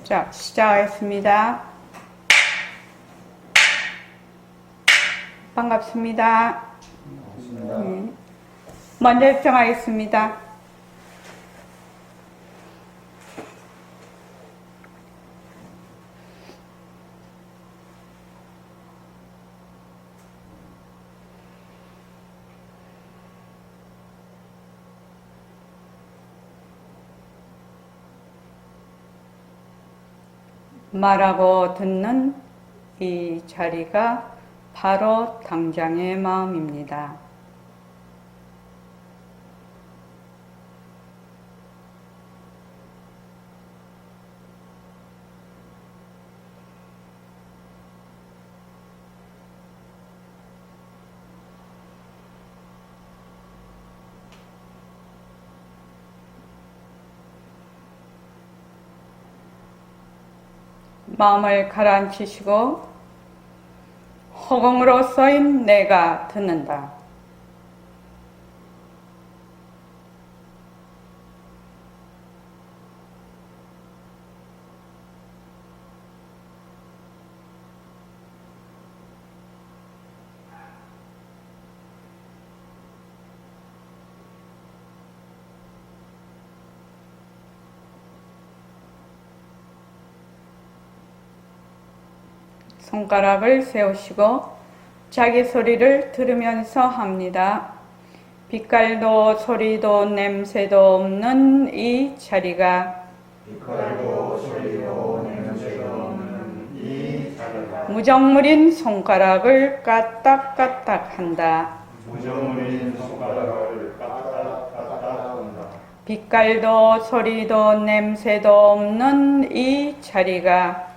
자, 시작하겠습니다. 반갑습니다. 먼저 입장하겠습니다. 말하고 듣는 이 자리가 바로 당장의 마음입니다. 마음을 가라앉히시고 허공으로 써인 내가 듣는다. 손가락을 세우시고 자기 소리를 들으면서 합니다. 빛깔도 소리도 냄새도 없는 이 자리가 무정물인 손가락을 까딱까딱 한다. 빛깔도 소리도 냄새도 없는 이 자리가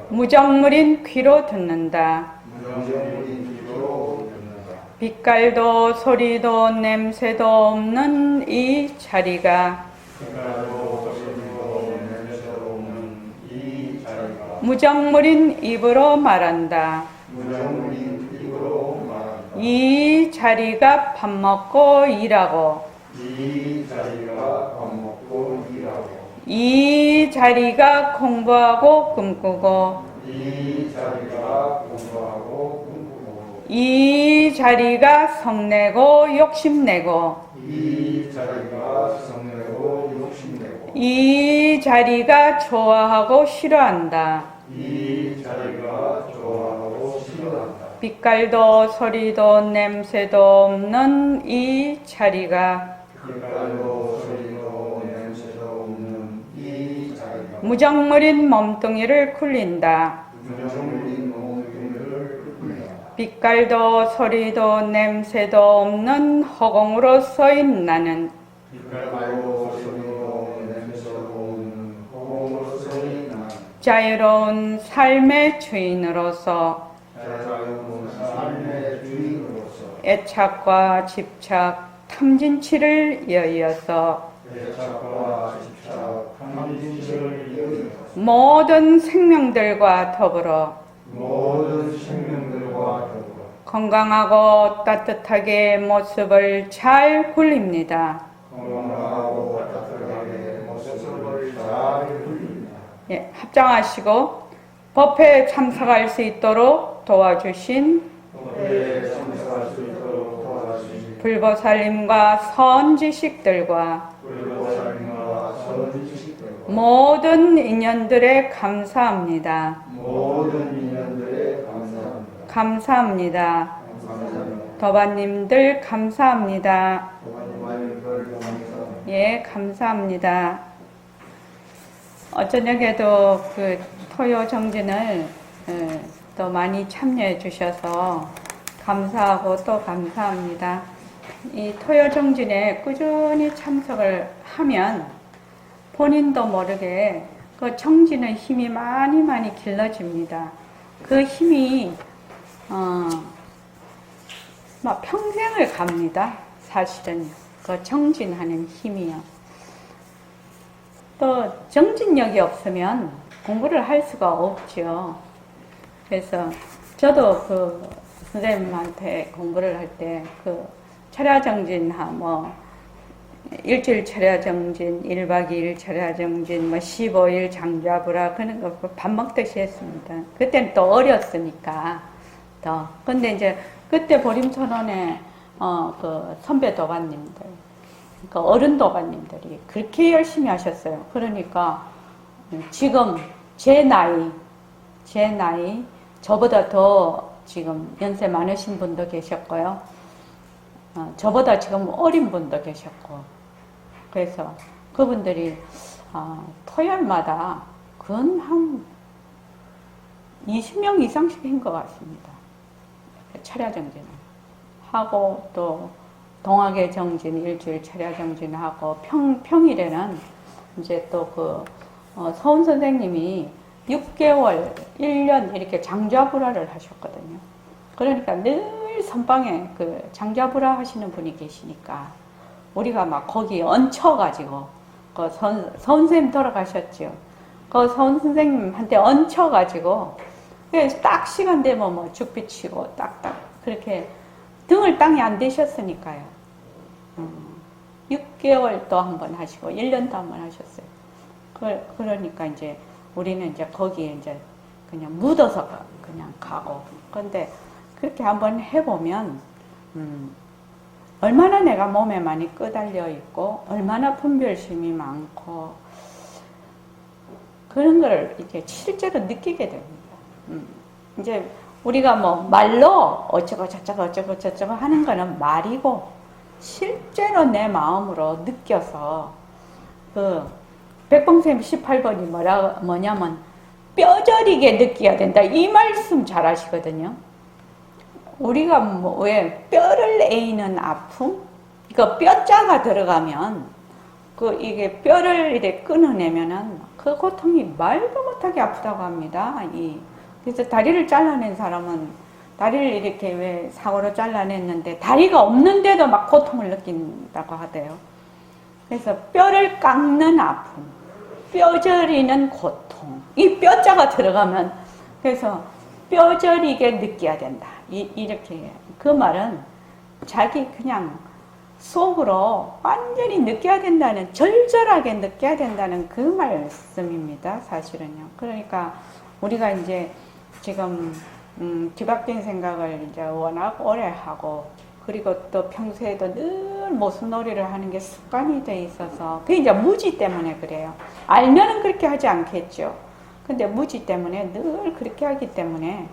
무정물인 귀로 듣는다. 빛깔도 소리도 냄새도 없는 이 자리가 무정물인 입으로 말한다. 이 자리가 밥 먹고 일하고 이 자리가 공부하고 꿈꾸고 이 자리가 성내고 욕심내고 이 자리가 좋아하고 싫어한다. 빛깔도 소리도 냄새도 없는 이 자리가 무정물인 몸뚱이를 굴린다. 빛깔도 소리도 냄새도 없는 허공으로 써인 나는 자유로운 삶의 주인으로서 애착과 집착, 탐진치를 여의어서 모든 생명들과 더불어 건강하고 따뜻하게 모습을 잘 굴립니다. 예, 합장하시고 법회에 참석할 수 있도록 도와주신 불보살님과 선지식들과 모든 인연들에 감사합니다. 감사합니다. 도반님들 감사합니다. 예, 감사합니다. 저녁에도 그 토요 정진을 또 많이 참여해 주셔서 감사하고 또 감사합니다. 이 토요 정진에 꾸준히 참석을 하면 본인도 모르게 그 정진의 힘이 많이 길러집니다. 그 힘이 막 평생을 갑니다. 사실은 그 정진하는 힘이요. 또 정진력이 없으면 공부를 할 수가 없죠. 그래서 저도 그 선생님한테 공부를 할 때 그 철야정진하 뭐 일주일 철야정진, 1박 2일 철야정진, 뭐 15일 장자부라 그런 거 밥 먹듯이 했습니다. 그때는 또 어렸으니까 더. 근데 이제 그때 보림선언에 그 선배 도반님들, 그 어른 도반님들이 그렇게 열심히 하셨어요. 그러니까 지금 제 나이 저보다 더 지금 연세 많으신 분도 계셨고요. 저보다 지금 어린 분도 계셨고, 그래서 그분들이 토요일마다 근 한 20명 이상씩 한 것 같습니다. 철야정진을 하고, 또 동학의 정진 일주일 철야정진하고, 평일에는 이제 또 서훈 선생님이 6개월, 1년 이렇게 장좌불화를 하셨거든요. 그러니까 늘 선방에 그 장좌불화 하시는 분이 계시니까 우리가 막 거기 얹혀가지고, 그 서훈 선생님 돌아가셨죠. 그 서훈 선생님한테 얹혀가지고 딱 시간 되면 뭐 죽 비치고 딱딱 그렇게 등을 땅에 안 대셨으니까요. 6개월도 한번 하시고 1년도 한번 하셨어요. 그러니까 이제 우리는 이제 거기에 이제 그냥 묻어서 그냥 가고. 그런데 그렇게 한번 해보면 얼마나 내가 몸에 많이 끄달려 있고 얼마나 분별심이 많고 그런 걸 이렇게 실제로 느끼게 됩니다. 이제 우리가 뭐 말로 어쩌고 저쩌고 하는 거는 말이고 실제로 내 마음으로 느껴서 그 백봉쌤 18번이 뭐냐면 뼈저리게 느껴야 된다. 이 말씀 잘 하시거든요. 우리가 뭐 왜 뼈를 에이는 아픔? 그 뼈자가 들어가면 이게 뼈를 이렇게 끊어내면은 그 고통이 말도 못하게 아프다고 합니다. 그래서 다리를 잘라낸 사람은 다리를 이렇게 왜 사고로 잘라냈는데 다리가 없는데도 막 고통을 느낀다고 하대요. 그래서 뼈를 깎는 아픔, 뼈저리는 고통. 이 뼈자가 들어가면 그래서 뼈저리게 느껴야 된다. 이렇게 그 말은 자기 그냥 속으로 완전히 느껴야 된다는, 절절하게 느껴야 된다는 그 말씀입니다. 사실은요. 그러니까 우리가 이제 지금 뒤바뀐 생각을 이제 워낙 오래 하고, 그리고 또 평소에도 늘 모순놀이를 하는 게 습관이 돼 있어서, 그게 이제 무지 때문에 그래요. 알면은 그렇게 하지 않겠죠. 근데 무지 때문에 늘 그렇게 하기 때문에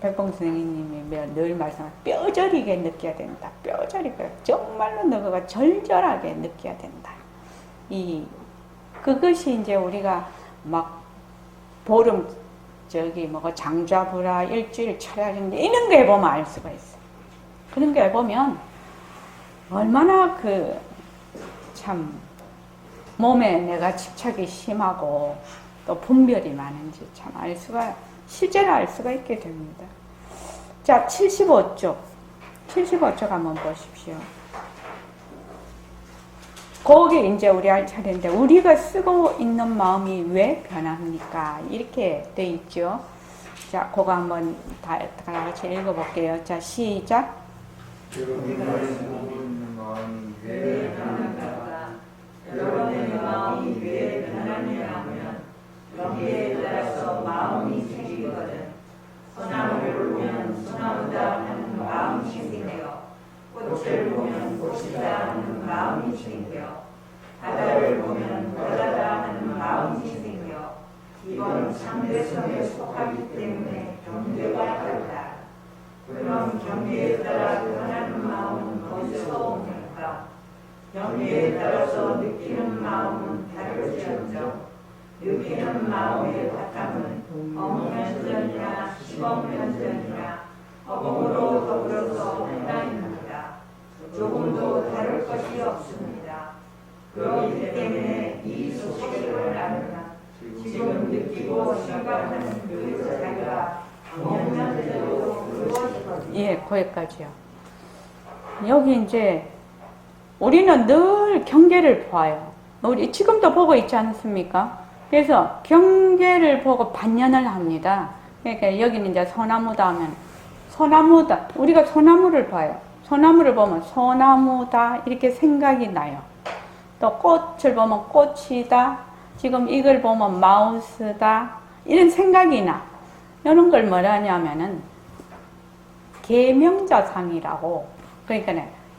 백봉 선생님이 늘 말씀하시는 뼈저리게 느껴야 된다. 뼈저리게 정말로 너가 절절하게 느껴야 된다. 그것이 이제 우리가 막 보름 장좌불화 일주일 차려야되는데 이런 거 해보면 알 수가 있어요. 그런 거 해보면 얼마나 참 몸에 내가 집착이 심하고 또 분별이 많은지 참 실제로 알 수가 있게 됩니다. 자, 75쪽 한번 보십시오. 거기 이제 우리 할 차례인데, 우리가 쓰고 있는 마음이 왜 변합니까? 이렇게 돼 있죠. 자, 그거 한번 다 같이 읽어볼게요. 자, 시작. 여러분의 마음이 왜 변하느냐 하면 경계에 따라서 마음이 생기거든. 소나무를 보면 소나무다 하는 마음이 생기며, 꽃을 보면 꽃이다 하는 마음이 생겨, 바다를 보면 바다다 하는 마음이 생겨. 이건 상대성에 속하기 때문에 경계가 다르다. 그럼 경계에 따라 변하는 마음은 어디서 옵니까? 경계에 따라서 느끼는 마음은 다를지언정 느끼는 마음의 바탕은 억면전이나 10억면전이나 어공으로 더불어서 하나입니다. 조금도 다를 것이 없습니다. 그렇기 때문에 이 소식을 알으면 지금 느끼고 생각하는 그 자리가 억면대로 그것이거든요. 예, 거기까지요. 여기 이제 우리는 늘 경계를 보아요. 우리 지금도 보고 있지 않습니까? 그래서 경계를 보고 반연을 합니다. 그러니까 여기는 이제 소나무다 하면 소나무다. 우리가 소나무를 봐요. 소나무를 보면 소나무다 이렇게 생각이 나요. 또 꽃을 보면 꽃이다. 지금 이걸 보면 마우스다. 이런 생각이 나. 이런 걸 뭐라 하냐면은 계명자상이라고. 그러니까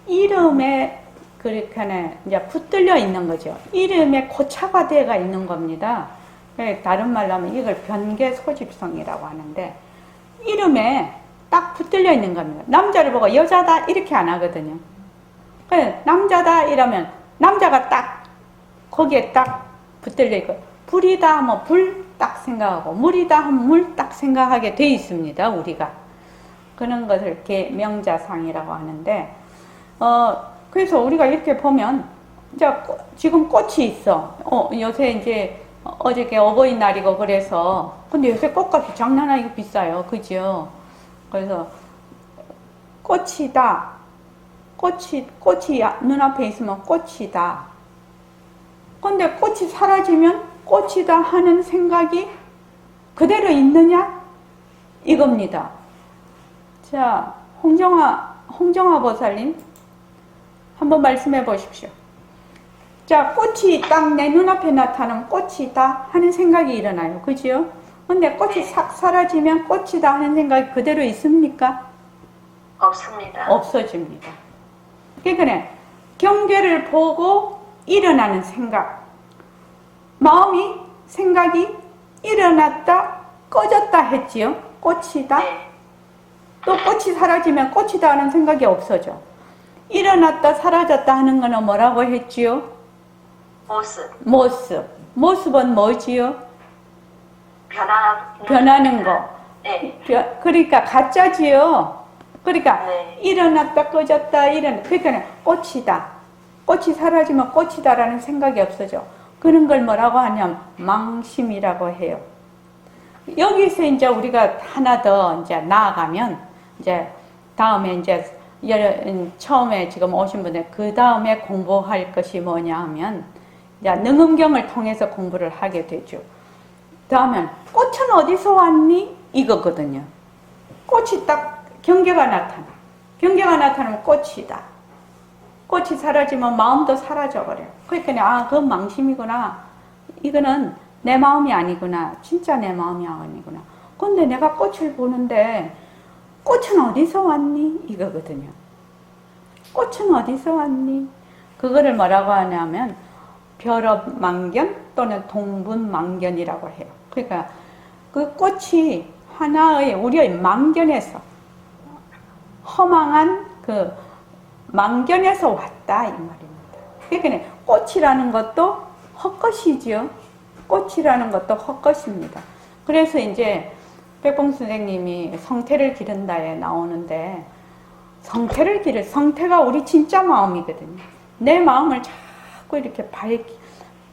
이름에 그렇게 이제 붙들려 있는 거죠. 이름에 고차가 되어가 있는 겁니다. 다른 말로 하면 이걸 변계소집성이라고 하는데 이름에 딱 붙들려 있는 겁니다. 남자를 보고 여자다 이렇게 안 하거든요. 남자다 이러면 남자가 딱 거기에 딱 붙들려 있고 불이다 하면 불 딱 생각하고 물이다 하면 물 딱 생각하게 돼 있습니다. 우리가 그런 것을 계명자상이라고 하는데 그래서 우리가 이렇게 보면 이제 지금 꽃이 있어. 요새 이제 어저께 어버이날이고 그래서 근데 요새 꽃값이 장난 아니고 비싸요. 그죠? 그래서 꽃이다. 꽃이 눈앞에 있으면 꽃이다. 근데 꽃이 사라지면 꽃이다 하는 생각이 그대로 있느냐? 이겁니다. 자, 홍정아 보살님 한번 말씀해 보십시오. 자, 꽃이 딱 내 눈앞에 나타나면 꽃이다 하는 생각이 일어나요. 그죠? 근데 꽃이 싹 사라지면 꽃이다 하는 생각이 그대로 있습니까? 없습니다. 없어집니다. 그러니까 경계를 보고 일어나는 생각. 마음이, 생각이 일어났다, 꺼졌다 했지요. 꽃이다. 네. 또 꽃이 사라지면 꽃이다 하는 생각이 없어져. 일어났다, 사라졌다 하는 거는 뭐라고 했지요? 모습. 모습은 뭐지요? 변하는 거. 네. 그러니까 가짜지요. 그러니까 네. 일어났다, 꺼졌다, 그러니까 꽃이다. 꽃이 사라지면 꽃이다라는 생각이 없어져. 그런 걸 뭐라고 하냐면 망심이라고 해요. 여기서 이제 우리가 하나 더 이제 나아가면 이제 다음에 이제 처음에 지금 오신 분들 그 다음에 공부할 것이 뭐냐 하면 이제 능음경을 통해서 공부를 하게 되죠. 다음에 꽃은 어디서 왔니? 이거거든요. 꽃이 딱 경계가 나타나. 경계가 나타나면 꽃이다. 꽃이 사라지면 마음도 사라져버려요. 그러니까 그건 망심이구나. 이거는 내 마음이 아니구나. 진짜 내 마음이 아니구나. 근데 내가 꽃을 보는데 꽃은 어디서 왔니? 이거거든요. 꽃은 어디서 왔니? 그거를 뭐라고 하냐면 벼럽망견 또는 동분망견이라고 해요. 그러니까 그 꽃이 하나의 우리의 망견에서 허망한 그 망견에서 왔다 이 말입니다. 그러니까 꽃이라는 것도 헛것이지요. 꽃이라는 것도 헛것입니다. 그래서 이제 백봉 선생님이 성태를 기른다에 나오는데 성태가 우리 진짜 마음이거든요. 내 마음을 자꾸 이렇게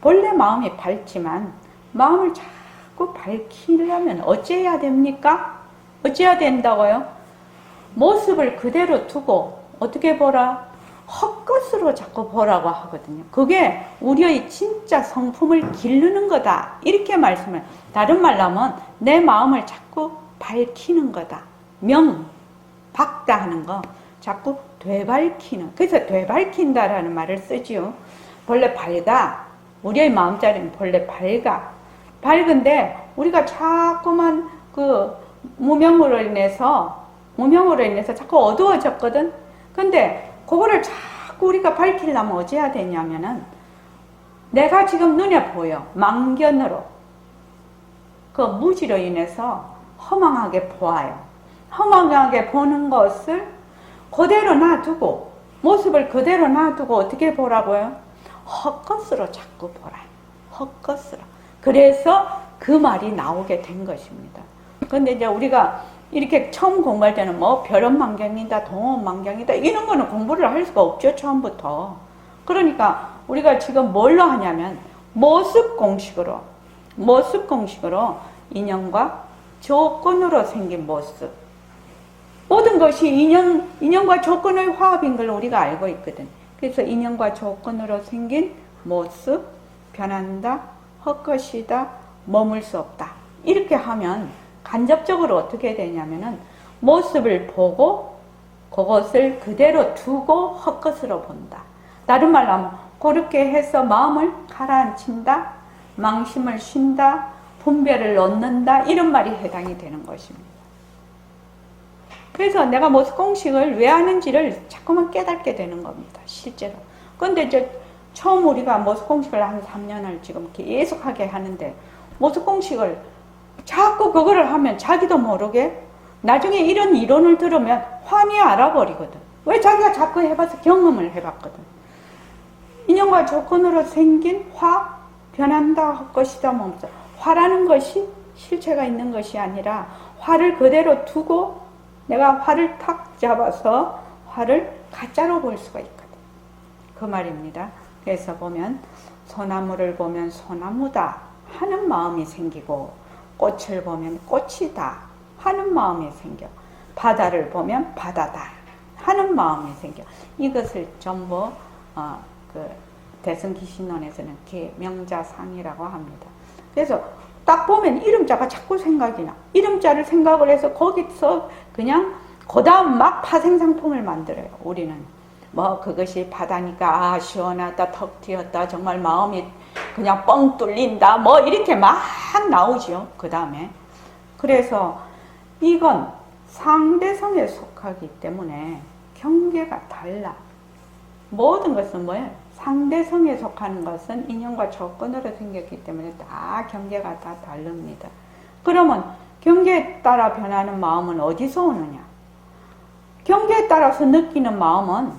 본래 마음이 밝지만 마음을 자꾸 밝히려면 어찌해야 됩니까? 어찌해야 된다고요? 모습을 그대로 두고 어떻게 보라? 헛것으로 자꾸 보라고 하거든요. 그게 우리의 진짜 성품을 기르는 거다. 이렇게 말씀을. 다른 말로 하면 내 마음을 자꾸 밝히는 거다. 박다 하는 거. 자꾸 되밝히는. 그래서 되밝힌다라는 말을 쓰지요. 본래 밝아. 우리의 마음자리는 본래 밝아. 밝은데 우리가 자꾸만 그 무명으로 인해서 자꾸 어두워졌거든. 근데 그거를 자꾸 우리가 밝히려면 어찌 해야 되냐면은 내가 지금 눈에 보여. 망견으로. 그 무지로 인해서 허망하게 보아요. 허망하게 보는 것을 그대로 놔두고 모습을 그대로 놔두고 어떻게 보라고요? 헛것으로 자꾸 보라. 헛것으로. 그래서 그 말이 나오게 된 것입니다. 근데 이제 우리가 이렇게 처음 공부할 때는 뭐 벼럽망경이다, 동업망경이다 이런 거는 공부를 할 수가 없죠. 처음부터. 그러니까 우리가 지금 뭘로 하냐면 모습 공식으로 인연과 조건으로 생긴 모습. 모든 것이 인연과 조건의 화합인 걸 우리가 알고 있거든. 그래서 인연과 조건으로 생긴 모습, 변한다, 헛것이다, 머물 수 없다. 이렇게 하면 간접적으로 어떻게 되냐면은 모습을 보고 그것을 그대로 두고 헛것으로 본다. 다른 말로 하면 그렇게 해서 마음을 가라앉힌다, 망심을 쉰다, 분별을 넣는다, 이런 말이 해당이 되는 것입니다. 그래서 내가 모습공식을 왜 하는지를 자꾸만 깨닫게 되는 겁니다. 실제로. 근데 이제 처음 우리가 모습공식을 한 3년을 지금 계속하게 하는데 모습공식을 자꾸 그거를 하면 자기도 모르게 나중에 이런 이론을 들으면 환히 알아버리거든. 왜? 자기가 자꾸 해봐서 경험을 해봤거든. 인연과 조건으로 생긴 화, 변한다 할 것이다 멈춰. 화라는 것이 실체가 있는 것이 아니라 화를 그대로 두고 내가 화를 탁 잡아서 화를 가짜로 볼 수가 있거든. 그 말입니다. 그래서 보면 소나무를 보면 소나무다 하는 마음이 생기고, 꽃을 보면 꽃이다 하는 마음이 생겨, 바다를 보면 바다다 하는 마음이 생겨. 이것을 전부 그 대승기신론에서는 계명자상이라고 합니다. 그래서 딱 보면 이름자가 자꾸 생각이 나. 이름자를 생각을 해서 거기서 그냥 그 다음 막 파생상품을 만들어요. 우리는 뭐 그것이 바다니까 아 시원하다, 턱 튀었다, 정말 마음이 그냥 뻥 뚫린다, 뭐 이렇게 막 나오죠. 그 다음에 그래서 이건 상대성에 속하기 때문에 경계가 달라. 모든 것은 뭐예요? 상대성에 속하는 것은 인연과 조건으로 생겼기 때문에 다 경계가 다 다릅니다. 그러면 경계에 따라 변하는 마음은 어디서 오느냐? 경계에 따라서 느끼는 마음은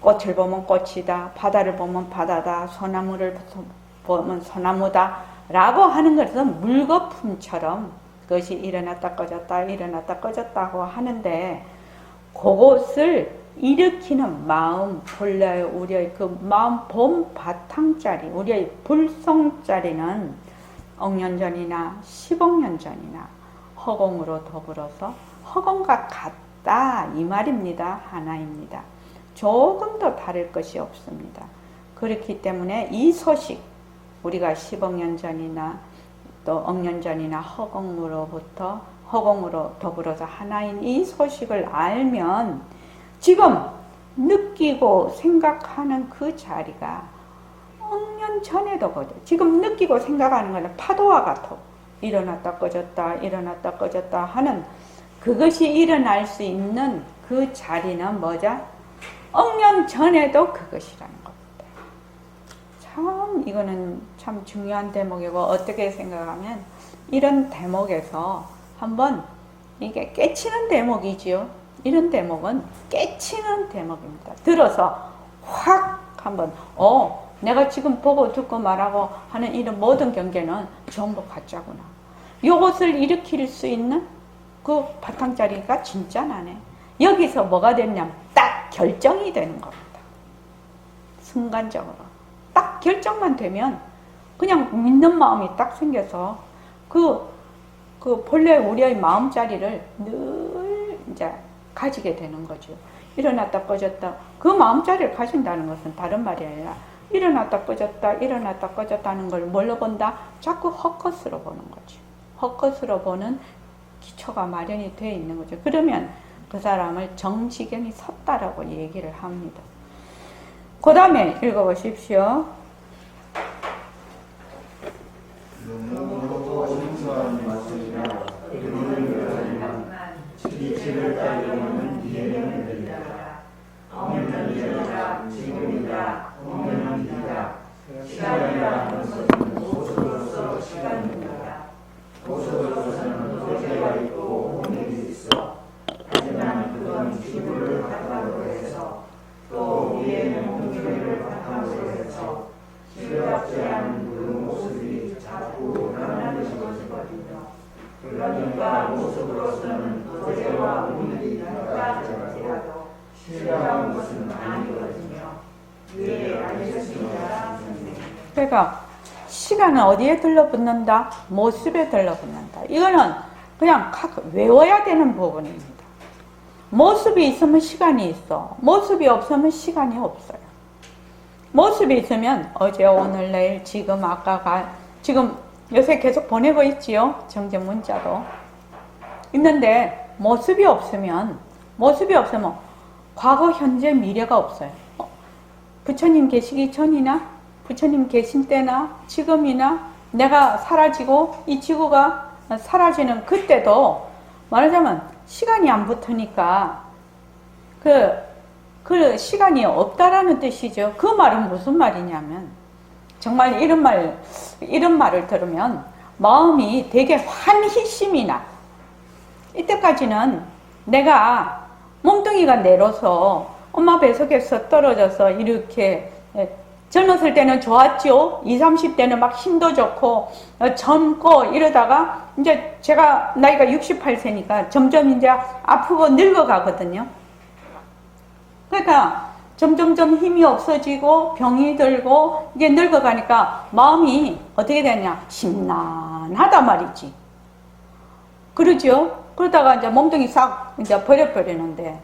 꽃을 보면 꽃이다, 바다를 보면 바다다, 소나무를 보면 소나무다 라고 하는 것은 물거품처럼 그것이 일어났다 꺼졌다 일어났다 꺼졌다고 하는데, 그것을 일으키는 마음, 본래 우리의 그 마음 본 바탕자리, 우리의 불성자리는 억년 전이나 10억 년 전이나 허공으로 더불어서 허공과 같다 이 말입니다. 하나입니다. 조금 더 다를 것이 없습니다. 그렇기 때문에 이 소식, 우리가 10억 년 전이나 또 억년 전이나 허공으로부터 허공으로 더불어서 하나인 이 소식을 알면 지금 느끼고 생각하는 그 자리가 억년 전에도 거든. 지금 느끼고 생각하는 것은 파도와 같아. 일어났다 꺼졌다 일어났다 꺼졌다 하는 그것이 일어날 수 있는 그 자리는 뭐죠? 억년 전에도 그것이라는 겁니다. 참 이거는 참 중요한 대목이고, 어떻게 생각하면 이런 대목에서 한번 이게 깨치는 대목이지요. 이런 대목은 깨치는 대목입니다. 들어서 확 한번 내가 지금 보고 듣고 말하고 하는 이런 모든 경계는 전부 가짜구나. 이것을 일으킬 수 있는 그 바탕자리가 진짜 나네. 여기서 뭐가 됐냐면 딱 결정이 되는 겁니다. 순간적으로 딱 결정만 되면 그냥 믿는 마음이 딱 생겨서 그 본래 우리의 마음자리를 늘 이제 가지게 되는 거죠. 일어났다 꺼졌다. 그 마음자리를 가진다는 것은 다른 말이 아니라 일어났다 꺼졌다 일어났다 꺼졌다는 걸 뭘로 본다? 자꾸 헛것으로 보는 거죠. 헛것으로 보는 기초가 마련이 되어 있는 거죠. 그러면 그 사람을 정지경이 섰다라고 얘기를 합니다. 그 다음에 읽어보십시오. 그러니까 모습으로서는 어제와 오늘이 같을지라도 실감한 것은 아니거든요. 예, 알겠습니다, 선생님. 그러니까 시간은 어디에 들러붙는다? 모습에 들러붙는다. 이거는 그냥 외워야 되는 부분입니다. 모습이 있으면 시간이 있어. 모습이 없으면 시간이 없어요. 모습이 있으면 어제, 오늘, 내일, 지금, 아까가, 지금 요새 계속 보내고 있지요. 정제 문자도. 있는데 모습이 없으면 모습이 없으면 과거, 현재, 미래가 없어요. 부처님 계시기 전이나 부처님 계신 때나 지금이나 내가 사라지고 이 지구가 사라지는 그때도 말하자면 시간이 안 붙으니까 그 시간이 없다라는 뜻이죠. 그 말은 무슨 말이냐면 정말 이런 말을 들으면 마음이 되게 환희심이 나. 이때까지는 내가 몸뚱이가 내려서 엄마 뱃속에서 떨어져서 이렇게 젊었을 때는 좋았죠. 20, 30대는 막 힘도 좋고 젊고 이러다가 이제 제가 나이가 68세니까 점점 이제 아프고 늙어가거든요. 그러니까 점점점 힘이 없어지고 병이 들고 이게 늙어가니까 마음이 어떻게 되냐? 심란하단 말이지. 그러죠? 그러다가 이제 몸뚱이 싹 이제 버려버리는데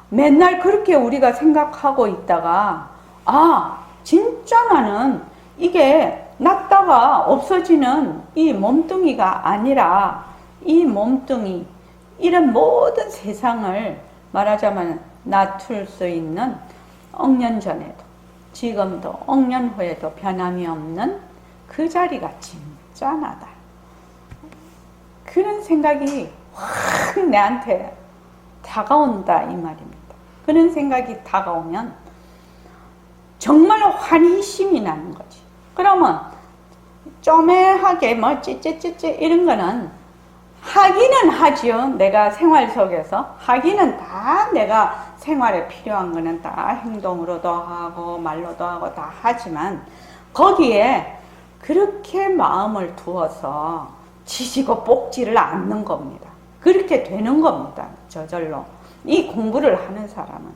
맨날 그렇게 우리가 생각하고 있다가 진짜 나는 이게 났다가 없어지는 이 몸뚱이가 아니라 이 몸뚱이 이런 모든 세상을 말하자면 놔둘 수 있는 억년 전에도 지금도 억년 후에도 변함이 없는 그 자리가 진짜 나다. 그런 생각이 확 내한테 다가온다 이 말입니다. 그런 생각이 다가오면 정말 환희심이 나는 거지. 그러면 쪼매하게 뭐 찌찌찌찌 이런 거는 하기는 하지요. 내가 생활 속에서 하기는 다 내가 생활에 필요한 거는 다 행동으로도 하고 말로도 하고 다 하지만 거기에 그렇게 마음을 두어서 지지고 볶지를 않는 겁니다. 그렇게 되는 겁니다. 저절로. 이 공부를 하는 사람은.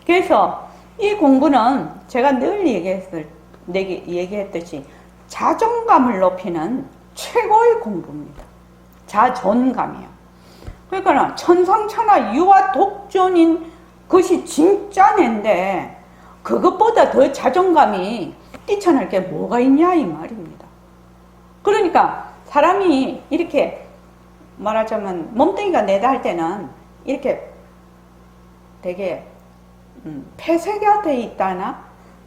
그래서 이 공부는 제가 늘 얘기했듯이 자존감을 높이는 최고의 공부입니다. 자존감이요. 그러니까 천상천하 유아 독존인 것이 진짜 낸데 그것보다 더 자존감이 뛰쳐날 게 뭐가 있냐 이 말입니다. 그러니까 사람이 이렇게 말하자면 몸뚱이가 내다 할 때는 이렇게 되게 폐쇄가 돼 있다나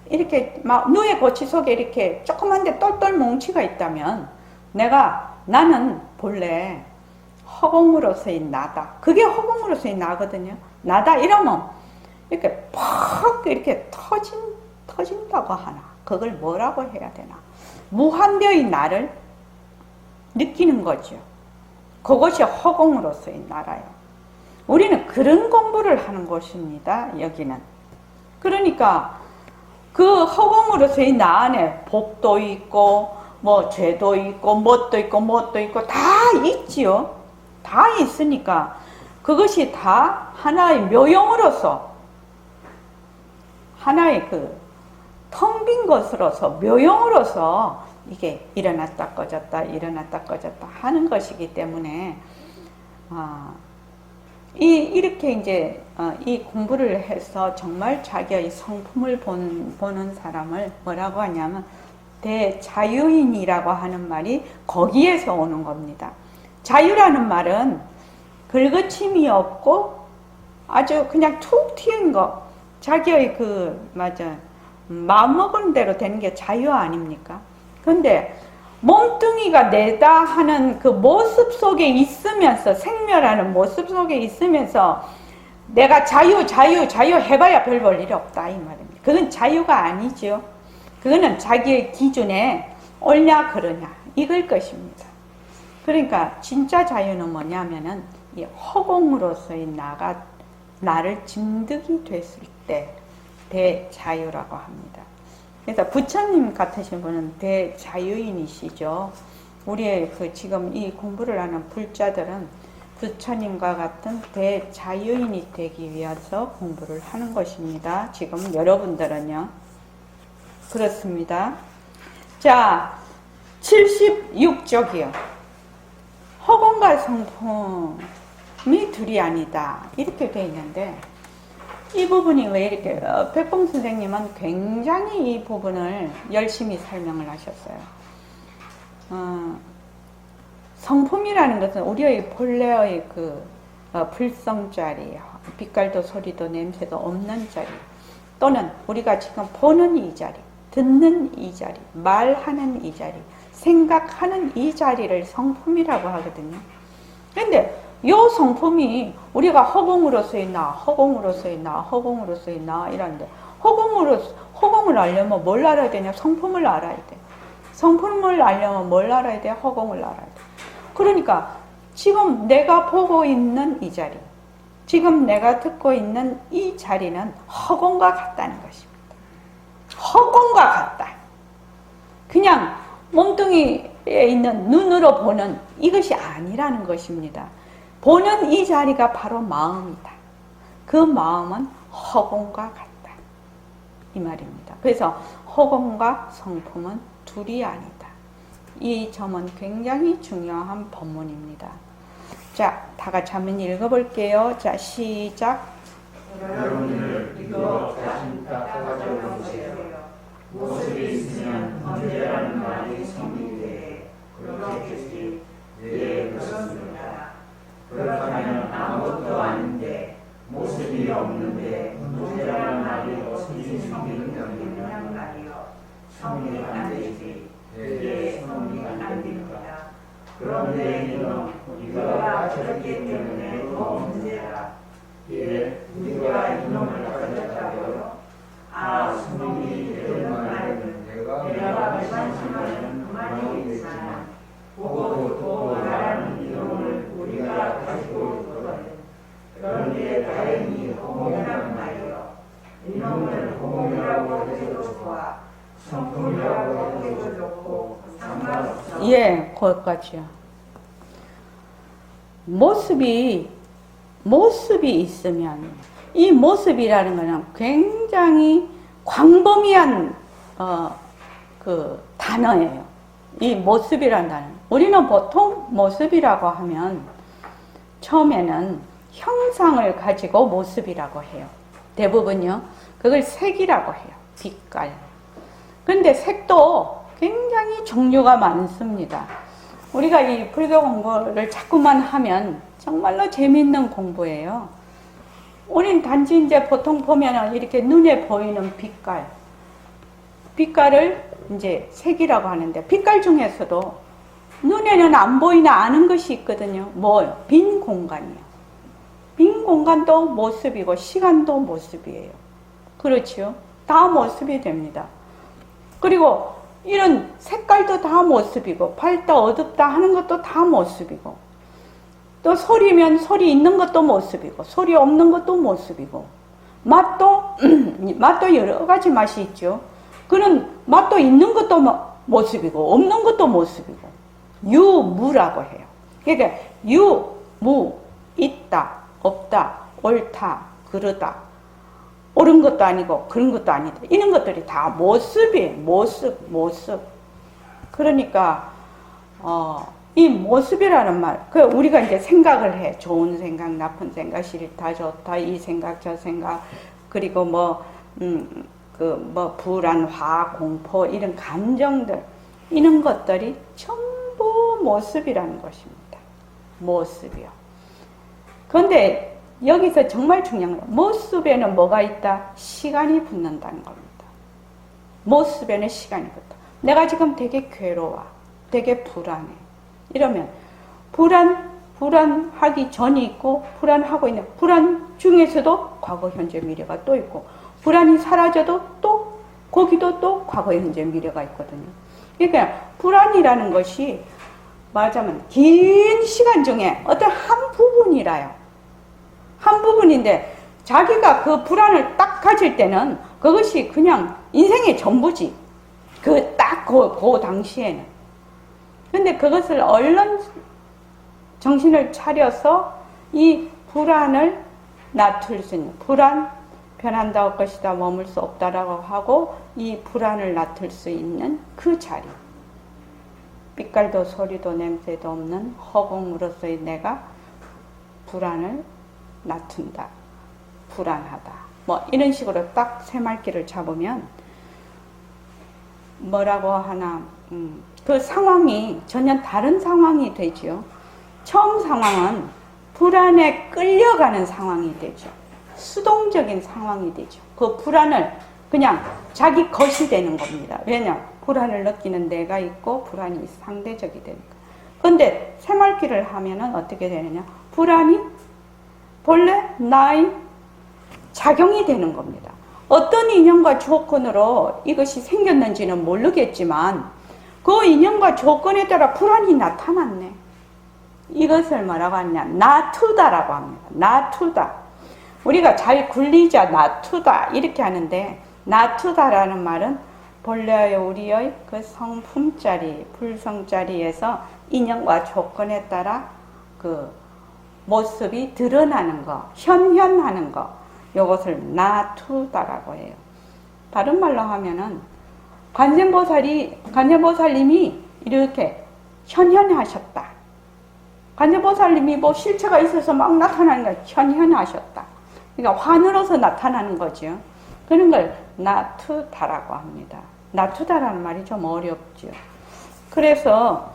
이렇게 막 누에 고치 속에 이렇게 조그만데 똘똘 뭉치가 있다면 나는 본래 허공으로서의 나다. 그게 허공으로서의 나거든요. 나다 이러면 이렇게 팍 이렇게 터진다고 하나. 그걸 뭐라고 해야 되나. 무한대의 나를 느끼는 거죠. 그것이 허공으로서의 나라요. 우리는 그런 공부를 하는 곳입니다. 여기는. 그러니까 그 허공으로서의 나 안에 복도 있고 뭐 죄도 있고 뭣도 있고 다 있지요. 다 있으니까 그것이 다 하나의 묘용으로서 하나의 그 텅 빈 것으로서 묘용으로서 이게 일어났다 꺼졌다 하는 것이기 때문에 이렇게 이제 이 공부를 해서 정말 자기의 성품을 보는 사람을 뭐라고 하냐면 대자유인이라고 하는 말이 거기에서 오는 겁니다. 자유라는 말은 긁어침이 없고 아주 그냥 툭 튀은 거, 자기의 마음 먹은 대로 되는 게 자유 아닙니까? 근데 몸뚱이가 내다 하는 그 모습 속에 있으면서, 생멸하는 모습 속에 있으면서 내가 자유 해봐야 별 볼 일이 없다 이 말입니다. 그건 자유가 아니죠. 그거는 자기의 기준에 옳냐 그러냐 이걸 것입니다. 그러니까 진짜 자유는 뭐냐면은 이 허공으로서의 나를 진득이 됐을 때 대자유라고 합니다. 그래서 부처님 같으신 분은 대자유인이시죠. 우리의 지금 이 공부를 하는 불자들은 부처님과 같은 대자유인이 되기 위해서 공부를 하는 것입니다. 지금 여러분들은요. 그렇습니다. 자, 76쪽이요. 허공과 성품이 둘이 아니다. 이렇게 되어 있는데 이 부분이 왜 이렇게 백봉 선생님은 굉장히 이 부분을 열심히 설명을 하셨어요. 성품이라는 것은 우리의 본래의 불성자리, 빛깔도 소리도 냄새도 없는 자리, 또는 우리가 지금 보는 이 자리, 듣는 이 자리, 말하는 이 자리, 생각하는 이 자리를 성품이라고 하거든요. 그런데 이 성품이 우리가 허공으로서 있나, 허공으로서 있나, 허공으로서 있나 이러는데, 허공을 알려면 뭘 알아야 되냐? 성품을 알아야 돼. 성품을 알려면 뭘 알아야 돼? 허공을 알아야 돼. 그러니까 지금 내가 보고 있는 이 자리, 지금 내가 듣고 있는 이 자리는 허공과 같다는 것입니다. 허공과 같다. 그냥 몸뚱이에 있는 눈으로 보는 이것이 아니라는 것입니다. 보는 이 자리가 바로 마음이다. 그 마음은 허공과 같다. 이 말입니다. 그래서 허공과 성품은 둘이 아니다. 이 점은 굉장히 중요한 본문입니다. 자, 다 같이 한번 읽어볼게요. 자, 시작. 여러분을 믿어 자신 딱 가져오세요. 모습이 있으면 문제라는 말이 생기되 그렇겠지. 예, 그렇습니다. 그렇다면 아무것도 아닌데 모습이 없는데 문제라는 말이 어떻게 생기는 말이요. 성이 안 되지. 예, 성이 안 됩니다. 그런데 이는 우리가 가졌기 때문에 더 문제라. 예, 우리가 이놈을 가졌다고요. 아, 성이 되는 말은 내가 말씀하는 그만이겠지만 보고 듣고 말하는 이놈을 우리가 가지고 있거든. 그런데 다행히 허공이란 말이요. 이놈을 허공이라고 해도 좋아. 성품이라고 해도 좋고 상관없어. 예, 거기까지요. 모습이 있으면 이 모습이라는 것은 굉장히 광범위한 그 단어예요. 이 모습이라는 단어. 우리는 보통 모습이라고 하면 처음에는 형상을 가지고 모습이라고 해요. 대부분요. 그걸 색이라고 해요. 빛깔. 근데 색도 굉장히 종류가 많습니다. 우리가 이 불교 공부를 자꾸만 하면 정말로 재미있는 공부예요. 우린 단지 이제 보통 보면은 이렇게 눈에 보이는 빛깔을 이제 색이라고 하는데, 빛깔 중에서도 눈에는 안 보이나 아는 것이 있거든요. 뭐요? 빈 공간이요. 빈 공간도 모습이고 시간도 모습이에요. 그렇지요? 다 모습이 됩니다. 그리고 이런 색깔도 다 모습이고, 밝다 어둡다 하는 것도 다 모습이고, 또 소리면 소리 있는 것도 모습이고, 소리 없는 것도 모습이고, 맛도 여러 가지 맛이 있죠. 그런 맛도 있는 것도 모습이고, 없는 것도 모습이고, 유무라고 해요. 그러니까 유무, 있다, 없다, 옳다, 그르다, 옳은 것도 아니고 그런 것도 아니다. 이런 것들이 다 모습이에요. 모습. 그러니까 이 모습이라는 말, 그 우리가 이제 생각을 해. 좋은 생각, 나쁜 생각, 싫다, 좋다, 이 생각, 저 생각, 그리고 불안, 화, 공포, 이런 감정들, 이런 것들이 전부 모습이라는 것입니다. 모습이요. 그런데 여기서 정말 중요한 건, 모습에는 뭐가 있다? 시간이 붙는다는 겁니다. 모습에는 시간이 붙다. 내가 지금 되게 괴로워, 되게 불안해. 이러면 불안하기 전이 있고, 불안하고 있는, 불안 중에서도 과거, 현재, 미래가 또 있고, 불안이 사라져도 또 거기도 또 과거, 현재, 미래가 있거든요. 그러니까 불안이라는 것이 말하자면 긴 시간 중에 어떤 한 부분이라요. 한 부분인데, 자기가 그 불안을 딱 가질 때는 그것이 그냥 인생의 전부지. 그 당시에는. 근데 그것을 얼른 정신을 차려서 이 불안을 낮출 수 있는, 불안, 변한다 할 것이다, 머물 수 없다라고 하고, 이 불안을 낮출 수 있는 그 자리. 빛깔도 소리도 냄새도 없는 허공으로서의 내가 불안을 낮춘다, 불안하다, 이런 식으로 딱 새말귀를 잡으면 뭐라고 하나, 그 상황이 전혀 다른 상황이 되지요. 처음 상황은 불안에 끌려가는 상황이 되죠. 수동적인 상황이 되죠. 그 불안을 그냥 자기 것이 되는 겁니다. 왜냐? 불안을 느끼는 내가 있고 불안이 상대적이 되니까. 그런데 새말기를 하면은 어떻게 되느냐? 불안이 본래 나의 작용이 되는 겁니다. 어떤 인연과 조건으로 이것이 생겼는지는 모르겠지만 그 인연과 조건에 따라 불안이 나타났네. 이것을 뭐라고 하냐? 나투다라고 합니다. 나투다. 우리가 잘 굴리자 나투다 이렇게 하는데 나투다라는 말은 본래 우리의 그 성품자리, 불성자리에서 인연과 조건에 따라 그 모습이 드러나는 거, 현현하는 거, 이것을 나투다라고 해요. 다른 말로 하면은 관세음보살님이 이렇게 현현하셨다. 관세음보살님이 뭐 실체가 있어서 막 나타나는 거 현현하셨다. 그러니까 환으로서 나타나는 거죠. 그런 걸 나투다라고 합니다. 나투다라는 말이 좀 어렵죠. 그래서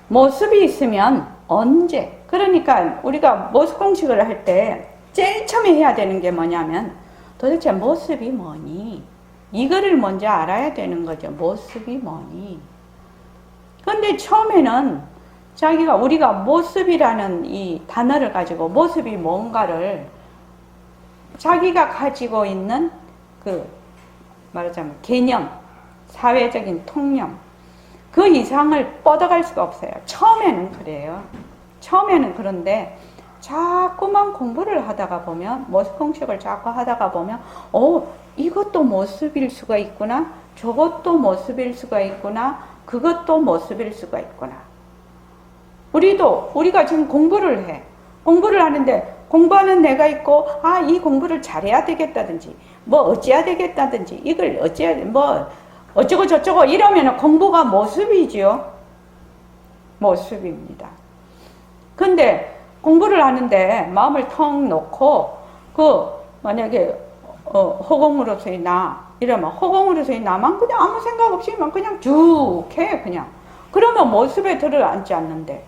모습이 있으면 언제, 그러니까 우리가 모습 공식을 할 때 제일 처음에 해야 되는 게 뭐냐면 도대체 모습이 뭐니? 이거를 먼저 알아야 되는 거죠. 모습이 뭐니? 근데 처음에는 우리가 모습이라는 이 단어를 가지고 모습이 뭔가를 자기가 가지고 있는 그 말하자면 개념, 사회적인 통념 그 이상을 뻗어갈 수가 없어요. 처음에는 그래요. 처음에는 그런데 자꾸만 공부를 하다가 보면 모습 공식을 자꾸 하다가 보면 이것도 모습일 수가 있구나, 저것도 모습일 수가 있구나, 그것도 모습일 수가 있구나. 우리가 지금 공부를 해. 공부를 하는데 공부하는 내가 있고 이 공부를 잘해야 되겠다든지 뭐 어찌해야 되겠다든지 이걸 어쩌고 저쩌고 이러면 공부가 모습이지요. 모습입니다. 근데 공부를 하는데 마음을 턱 놓고 만약에 허공으로서의 나 이러면 허공으로서의 나만 그냥 아무 생각 없이만 그냥 쭉 해. 그냥 그러면 모습에 들어앉지 않는데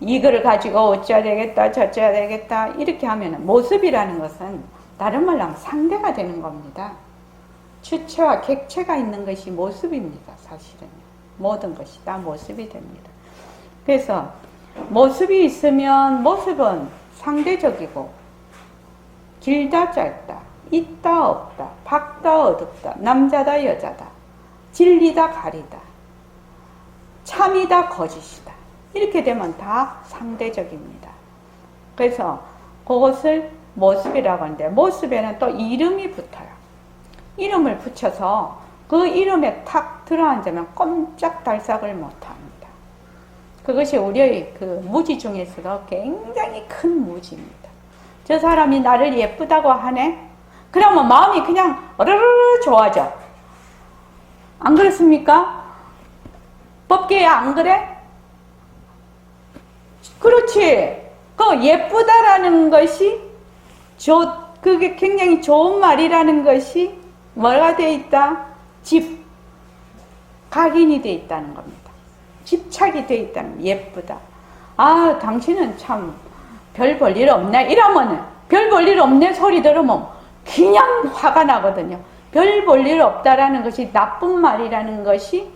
이거를 가지고 어찌해야 되겠다 저찌해야 되겠다 이렇게 하면 모습이라는 것은 다른 말로 하면 상대가 되는 겁니다. 주체와 객체가 있는 것이 모습입니다. 사실은 모든 것이 다 모습이 됩니다. 그래서 모습이 있으면 모습은 상대적이고 길다 짧다, 있다 없다, 밝다 어둡다, 남자다 여자다, 진리다 가리다, 참이다 거짓이다 이렇게 되면 다 상대적입니다. 그래서 그것을 모습이라고 하는데 모습에는 또 이름이 붙어요. 이름을 붙여서 그 이름에 탁 들어앉으면 꼼짝달싹을 못합니다. 그것이 우리의 그 무지 중에서도 굉장히 큰 무지입니다. 저 사람이 나를 예쁘다고 하네? 그러면 마음이 그냥 어르르 좋아져. 안 그렇습니까? 법계에 안 그래? 그렇지. 그 예쁘다라는 것이 그게 굉장히 좋은 말이라는 것이 뭐가 돼 있다? 각인이 돼 있다는 겁니다. 집착이 돼 있다는 예쁘다. 당신은 참 별 볼 일 없네. 이러면 별 볼 일 없네 소리 들으면 그냥 화가 나거든요. 별 볼 일 없다라는 것이 나쁜 말이라는 것이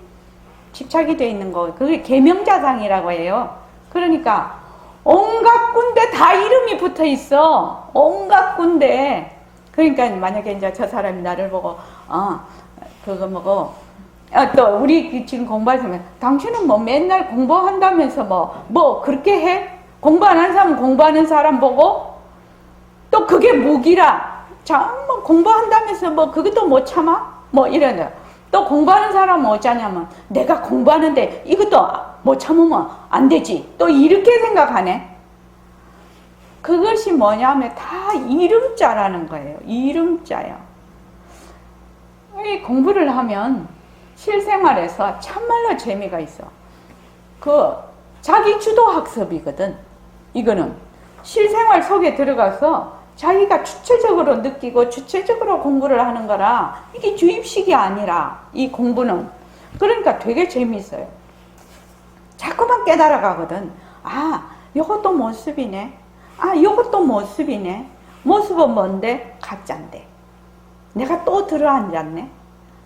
집착이 돼 있는 거. 그게 계명자상이라고 해요. 그러니까 온갖 군데 다 이름이 붙어 있어. 온갖 군데. 그러니까 만약에 이제 저 사람이 나를 보고 그거 뭐고 또 우리 지금 공부하시면 당신은 뭐 맨날 공부한다면서 뭐 그렇게 해? 공부 안 하는 사람은 공부하는 사람 보고 또 그게 무기라. 뭐 공부한다면서 뭐 그것도 못 참아? 뭐 이러네. 또 공부하는 사람은 어쩌냐면 내가 공부하는데 이것도 못 참으면 안 되지. 또 이렇게 생각하네. 그것이 뭐냐면 다 이름자라는 거예요. 이름자요. 이 공부를 하면 실생활에서 참말로 재미가 있어. 자기 주도 학습이거든. 이거는 실생활 속에 들어가서 자기가 주체적으로 느끼고 주체적으로 공부를 하는 거라 이게 주입식이 아니라 이 공부는 그러니까 되게 재미있어요. 자꾸만 깨달아 가거든. 이것도 모습이네. 아, 이것도 모습이네. 모습은 뭔데? 가짜인데. 내가 또 들어앉았네.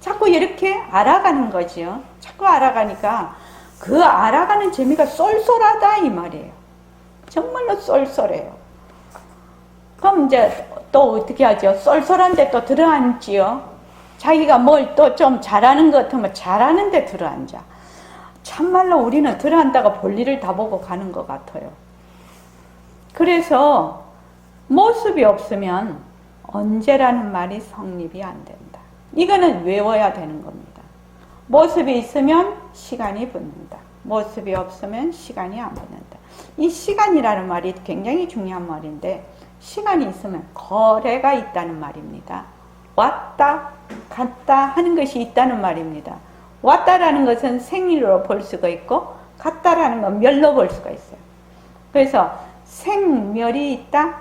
자꾸 이렇게 알아가는 거지요. 자꾸 알아가니까 그 알아가는 재미가 쏠쏠하다 이 말이에요. 정말로 쏠쏠해요. 그럼 이제 또 어떻게 하죠? 쏠쏠한데 또 들어앉지요. 자기가 뭘 또 좀 잘하는 것 같으면 잘하는 데 들어앉아. 참말로 우리는 들어앉다가 볼일을 다 보고 가는 것 같아요. 그래서 모습이 없으면 언제라는 말이 성립이 안 된다. 이거는 외워야 되는 겁니다. 모습이 있으면 시간이 붙는다. 모습이 없으면 시간이 안 붙는다. 이 시간이라는 말이 굉장히 중요한 말인데 시간이 있으면 거래가 있다는 말입니다. 왔다 갔다 하는 것이 있다는 말입니다. 왔다라는 것은 생일로 볼 수가 있고 갔다라는 건 멸로 볼 수가 있어요. 그래서 생멸이 있다,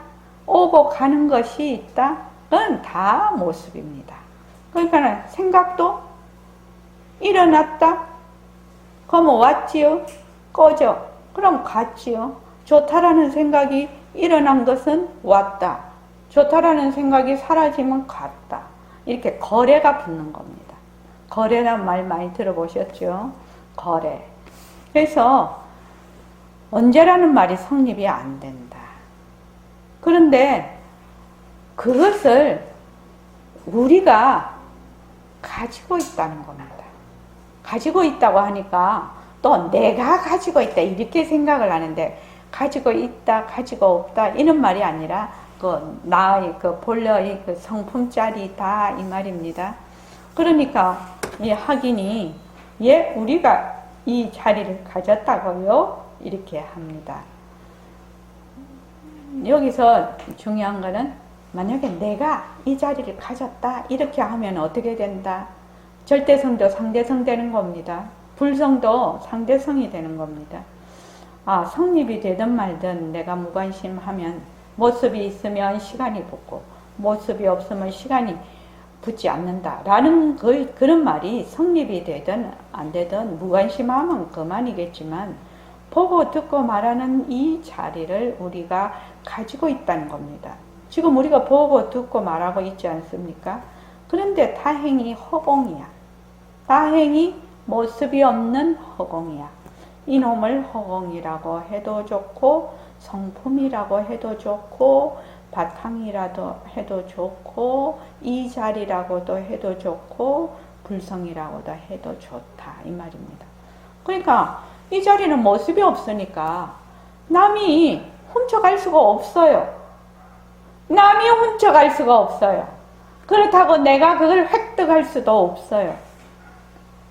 오고 가는 것이 있다, 그건 다 모습입니다. 그러니까 생각도 일어났다, 그러면 왔지요, 꺼져, 그럼 갔지요. 좋다라는 생각이 일어난 것은 왔다, 좋다라는 생각이 사라지면 갔다. 이렇게 거래가 붙는 겁니다. 거래란 말 많이 들어보셨죠? 거래. 그래서 언제라는 말이 성립이 안 된다. 그런데 그것을 우리가 가지고 있다는 겁니다. 가지고 있다고 하니까 또 내가 가지고 있다 이렇게 생각을 하는데 가지고 있다, 가지고 없다 이런 말이 아니라 나의 본래의 성품짜리다 이 말입니다. 그러니까 이 학인이 우리가 이 자리를 가졌다고요? 이렇게 합니다. 여기서 중요한 거는 만약에 내가 이 자리를 가졌다 이렇게 하면 어떻게 된다? 절대성도 상대성 되는 겁니다. 불성도 상대성이 되는 겁니다. 아, 성립이 되든 말든 내가 무관심하면 모습이 있으면 시간이 붙고 모습이 없으면 시간이 붙지 않는다 라는 그런 말이 성립이 되든 안 되든 무관심하면 그만이겠지만 보고 듣고 말하는 이 자리를 우리가 가지고 있다는 겁니다. 지금 우리가 보고 듣고 말하고 있지 않습니까? 그런데 다행히 허공이야. 다행히 모습이 없는 허공이야. 이놈을 허공이라고 해도 좋고 성품이라고 해도 좋고 바탕이라도 해도 좋고 이 자리라고도 해도 좋고 불성이라고도 해도 좋다 이 말입니다. 그러니까 이 자리는 모습이 없으니까 남이 훔쳐갈 수가 없어요. 남이 훔쳐갈 수가 없어요. 그렇다고 내가 그걸 획득할 수도 없어요.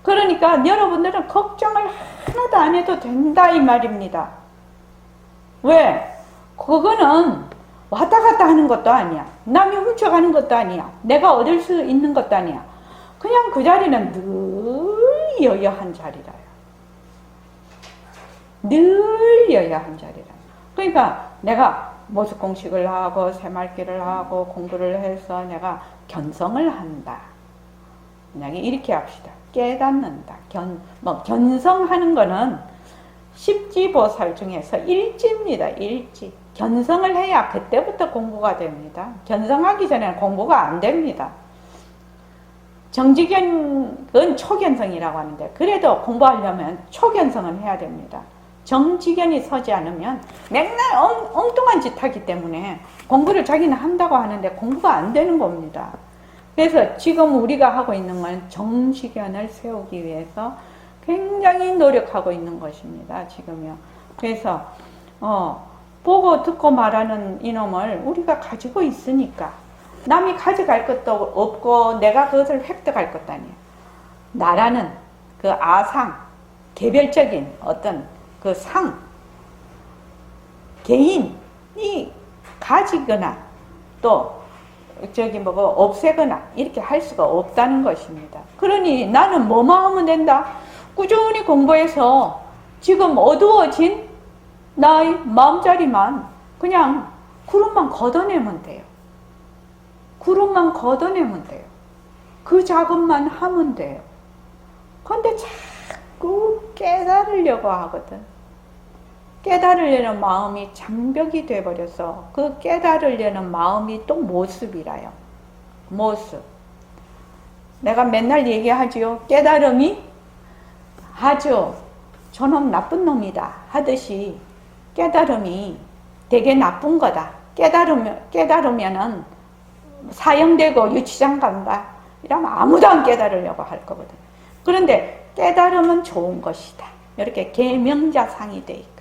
그러니까 여러분들은 걱정을 하나도 안 해도 된다 이 말입니다. 왜? 그거는 왔다 갔다 하는 것도 아니야. 남이 훔쳐가는 것도 아니야. 내가 얻을 수 있는 것도 아니야. 그냥 그 자리는 늘 여여한 자리라요. 늘 여여한 자리라. 그러니까 내가 모습 공식을 하고 새말기를 하고 공부를 해서 내가 견성을 한다. 만약에 이렇게 합시다. 깨닫는다. 견성하는 거는 십지보살 중에서 일지입니다. 일지. 견성을 해야 그때부터 공부가 됩니다. 견성하기 전에는 공부가 안 됩니다. 정지견은 초견성이라고 하는데 그래도 공부하려면 초견성은 해야 됩니다. 정지견이 서지 않으면 맨날 엉뚱한 짓 하기 때문에 공부를 자기는 한다고 하는데 공부가 안 되는 겁니다. 그래서 지금 우리가 하고 있는 건 정지견을 세우기 위해서 굉장히 노력하고 있는 것입니다. 지금요. 그래서 보고 듣고 말하는 이놈을 우리가 가지고 있으니까 남이 가져갈 것도 없고 내가 그것을 획득할 것도 아니에요. 나라는 그 아상, 개별적인 어떤 그 상, 개인이 가지거나 또 없애거나 이렇게 할 수가 없다는 것입니다. 그러니 나는 뭐만 하면 된다? 꾸준히 공부해서 지금 어두워진 나의 마음자리만 그냥 구름만 걷어내면 돼요. 구름만 걷어내면 돼요. 그 작업만 하면 돼요. 그런데 자꾸 깨달으려고 하거든. 깨달으려는 마음이 장벽이 돼버려서 그 깨달으려는 마음이 또 모습이라요. 모습. 내가 맨날 얘기하지요. 깨달음이 아주 저놈 나쁜 놈이다 하듯이 깨달음이 되게 나쁜 거다. 깨달으면은 사형되고 유치장 간다. 이러면 아무도 안 깨달으려고 할 거거든. 그런데 깨달음은 좋은 것이다. 이렇게 계명자상이 돼 있거든.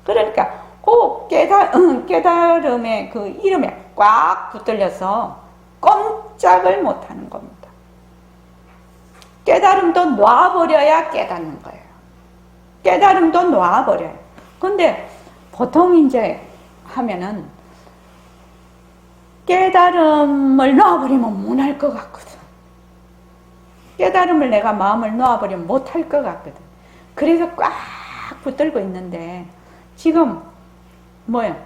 그러니까 그 깨달음의 그 이름에 꽉 붙들려서 꼼짝을 못 하는 겁니다. 깨달음도 놔버려야 깨닫는 거예요. 깨달음도 놔버려요. 근데 보통 이제 하면은 깨달음을 놔버리면 못할 것 같거든. 깨달음을 내가 마음을 놔버리면 못할 것 같거든. 그래서 꽉 붙들고 있는데 지금 뭐야?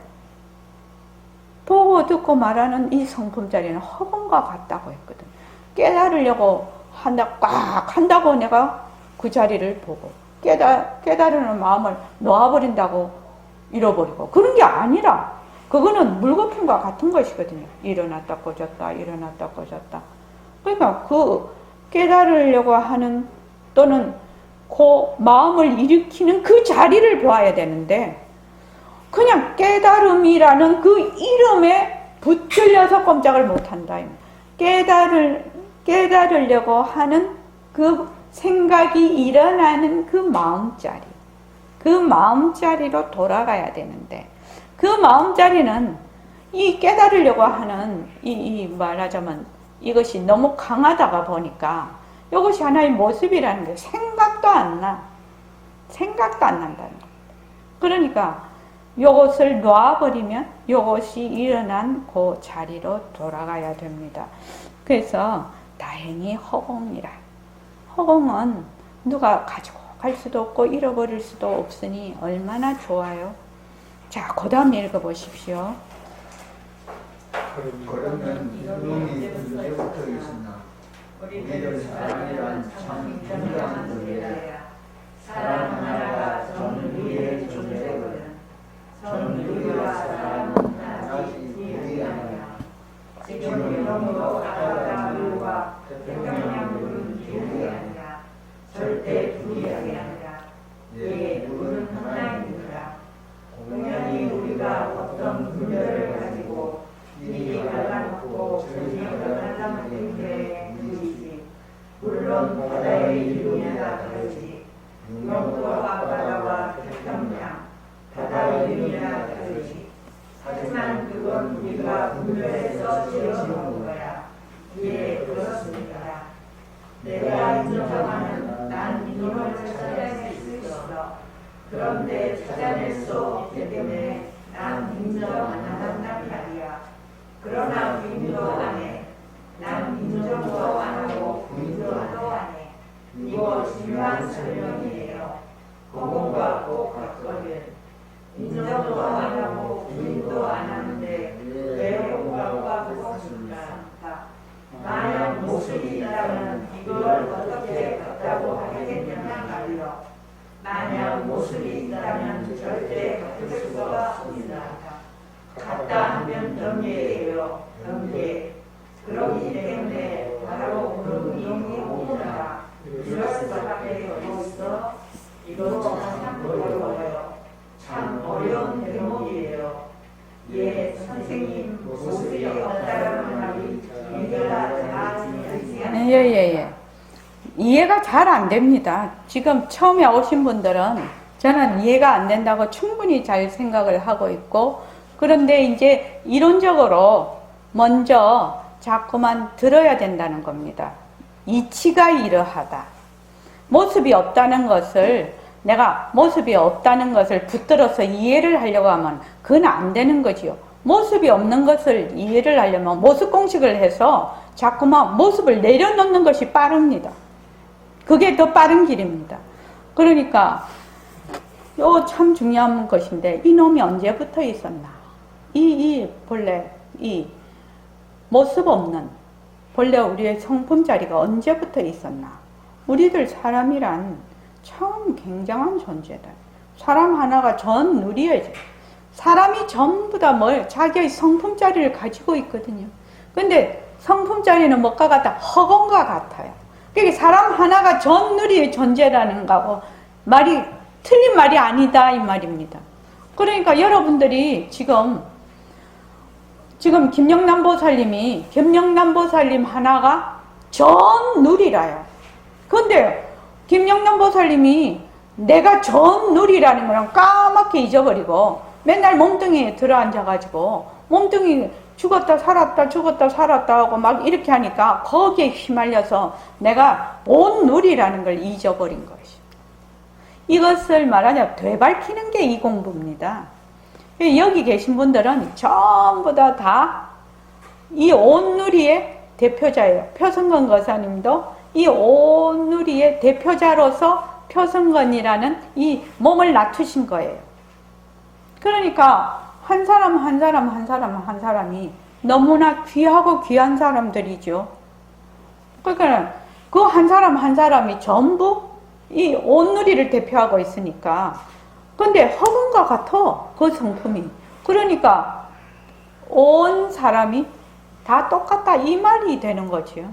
보고 듣고 말하는 이 성품자리는 허공과 같다고 했거든. 깨달으려고 꽉 한다고 내가 그 자리를 보고 깨달으는 마음을 놓아버린다고 잃어버리고 그런 게 아니라 그거는 물거품과 같은 것이거든요. 일어났다 꺼졌다 일어났다 꺼졌다. 그러니까 그 깨달으려고 하는 또는 그 마음을 일으키는 그 자리를 보아야 되는데 그냥 깨달음이라는 그 이름에 붙들려서 꼼짝을 못한다. 깨달으려고 하는 그 생각이 일어나는 그 마음자리. 그 마음자리로 돌아가야 되는데 그 마음자리는 이 깨달으려고 하는 이 말하자면 이것이 너무 강하다가 보니까 이것이 하나의 모습이라는 게 생각도 안 나. 생각도 안 난다는 겁니다. 그러니까 이것을 놔버리면 이것이 일어난 그 자리로 돌아가야 됩니다. 그래서 다행히 허공이라. 허공은 누가 가지고 갈 수도 없고 잃어버릴 수도 없으니 얼마나 좋아요. 자, 그 다음 읽어보십시오. 그러면 이놈이 언제부터 있었나? 우리들 사람이란 참 굉장한 존재야. 사람 하나가 전위의 존재거든. 전위와 사람은 아직 둘이 아니야. 지금 이놈으로 아담과 태평양물은 둘이 아니야. 절대 둘이 아니라 예, 물은 하나입니다. 공연히 우리가 어떤 분별을 가지고 이리 갈라놓고 저리 갈라놓는 게 물이지. 물론 바다의 이름이나 다르지. 영도 앞바다와 태평양, 바다의 이름이나 다르지. 하지만 그건 우리가 분별해서 지어놓은 거야. 예, 그렇습니다. 내가 인정하는 난 이놈을 찾아낼 수 있어. 그런데 찾아낼 수 없기 때문에 난 인정 안 한단 말이야. 그러나 부인도 안 해. 난 인정도 안 하고 부인도 안 해. 이거 중요한 설명이에요. 허공과 꼭 같거든. 인정도 안 하고 부인도 안 하는데 왜 허공과 같습니까? 만약 모습이 있다면 이걸 어떻게 같다고 하겠냐는 말이요. 만약 모습이 있다면 절대 같을 수가 없습니다. 같다 하면 경계예요. 경계. 그렇기 때문에 바로 그 이용이 옵니다. 이럴 수밖에 없어. 이거 참 어려워요. 참 어려운 대목이에요. 예, 선생님 모습이 없다라는 말이 이해가 다 예. 이해가 잘 안 됩니다. 지금 처음에 오신 분들은 저는 이해가 안 된다고 충분히 잘 생각을 하고 있고 그런데 이제 이론적으로 먼저 자꾸만 들어야 된다는 겁니다. 이치가 이러하다. 모습이 없다는 것을 내가 모습이 없다는 것을 붙들어서 이해를 하려고 하면 그건 안 되는 거지요. 모습이 없는 것을 이해를 하려면 모습 공식을 해서 자꾸만 모습을 내려놓는 것이 빠릅니다. 그게 더 빠른 길입니다. 그러니까 요 참 중요한 것인데 이놈이 언제부터 있었나? 본래 이 모습 없는 본래 우리의 성품 자리가 언제부터 있었나? 우리들 사람이란 참 굉장한 존재다. 사람 하나가 전 누리예요. 사람이 전부 다 뭘 자기의 성품자리를 가지고 있거든요. 근데 성품자리는 뭐가 같다? 허공과 같아요. 그러니까 사람 하나가 전 누리의 존재라는 거고 말이 틀린 말이 아니다 이 말입니다. 그러니까 여러분들이 지금 김영남보살님이 김영남보살님 하나가 전 누리라요. 근데 김영남보살님이 내가 전 누리라는 거랑 까맣게 잊어버리고 맨날 몸뚱이에 들어앉아가지고 몸뚱이 죽었다 살았다 죽었다 살았다 하고 막 이렇게 하니까 거기에 휘말려서 내가 온 누리라는 걸 잊어버린 것이. 이것을 말하자면 되밟히는 게 이 공부입니다. 여기 계신 분들은 전부 다 이 온누리의 대표자예요. 표성건 거사님도 이 온누리의 대표자로서 표성건이라는 이 몸을 낮추신 거예요. 그러니까 한 사람이 너무나 귀하고 귀한 사람들이죠. 그러니까 그 한 사람이 전부 이 온누리를 대표하고 있으니까. 근데 허공과 같아, 그 성품이. 그러니까 온 사람이 다 똑같다 이 말이 되는 거지요.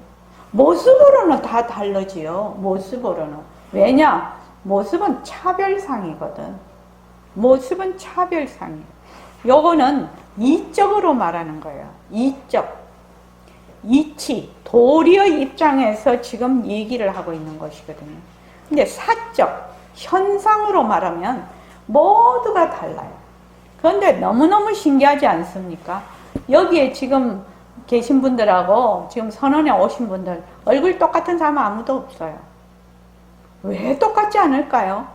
모습으로는 다 다르지요. 모습으로는. 왜냐? 모습은 차별상이거든. 모습은 차별상이에요. 요거는 이적으로 말하는 거예요. 이적. 이치. 도리의 입장에서 지금 얘기를 하고 있는 것이거든요. 근데 사적. 현상으로 말하면 모두가 달라요. 그런데 너무너무 신기하지 않습니까? 여기에 지금 계신 분들하고 지금 선언에 오신 분들 얼굴 똑같은 사람은 아무도 없어요. 왜 똑같지 않을까요?